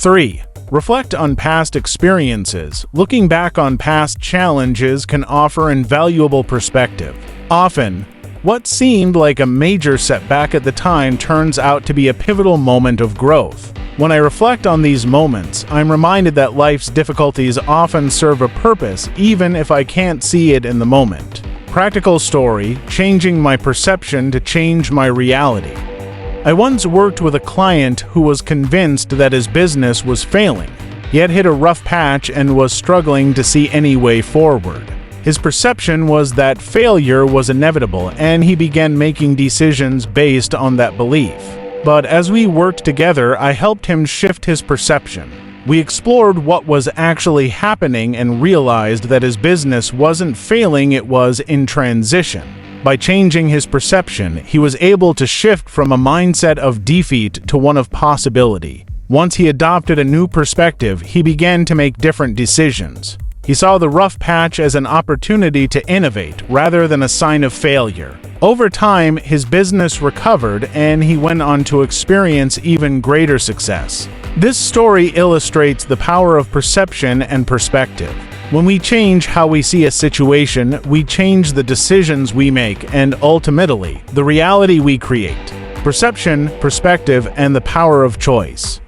3. Reflect on past experiences. Looking back on past challenges can offer invaluable perspective. Often, what seemed like a major setback at the time turns out to be a pivotal moment of growth. When I reflect on these moments, I'm reminded that life's difficulties often serve a purpose even if I can't see it in the moment. Practical story: changing my perception to change my reality. I once worked with a client who was convinced that his business was failing. He had hit a rough patch and was struggling to see any way forward. His perception was that failure was inevitable, and he began making decisions based on that belief. But as we worked together, I helped him shift his perception. We explored what was actually happening and realized that his business wasn't failing, it was in transition. By changing his perception, he was able to shift from a mindset of defeat to one of possibility. Once he adopted a new perspective, he began to make different decisions. He saw the rough patch as an opportunity to innovate rather than a sign of failure. Over time, his business recovered and he went on to experience even greater success. This story illustrates the power of perception and perspective. When we change how we see a situation, we change the decisions we make and ultimately, the reality we create. Perception, perspective, and the power of choice.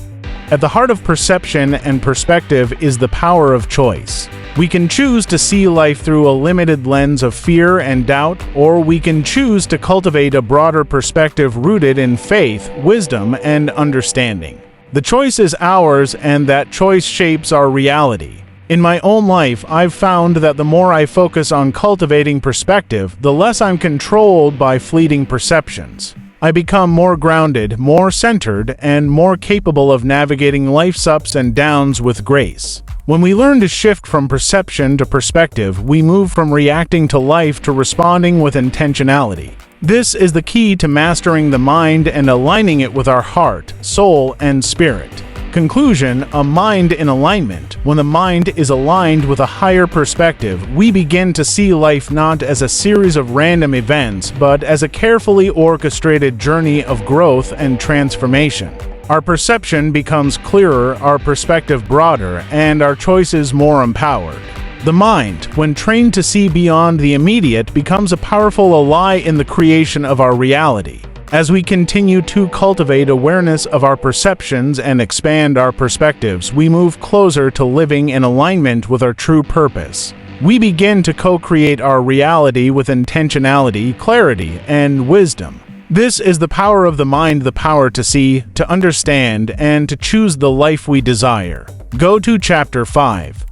At the heart of perception and perspective is the power of choice. We can choose to see life through a limited lens of fear and doubt, or we can choose to cultivate a broader perspective rooted in faith, wisdom, and understanding. The choice is ours, and that choice shapes our reality. In my own life, I've found that the more I focus on cultivating perspective, the less I'm controlled by fleeting perceptions. I become more grounded, more centered, and more capable of navigating life's ups and downs with grace. When we learn to shift from perception to perspective, we move from reacting to life to responding with intentionality. This is the key to mastering the mind and aligning it with our heart, soul, and spirit. Conclusion: a mind in alignment. When the mind is aligned with a higher perspective, we begin to see life not as a series of random events, but as a carefully orchestrated journey of growth and transformation. Our perception becomes clearer, our perspective broader, and our choices more empowered. The mind, when trained to see beyond the immediate, becomes a powerful ally in the creation of our reality. As we continue to cultivate awareness of our perceptions and expand our perspectives, we move closer to living in alignment with our true purpose. We begin to co-create our reality with intentionality, clarity, and wisdom. This is the power of the mind, the power to see, to understand, and to choose the life we desire. Go to Chapter 5.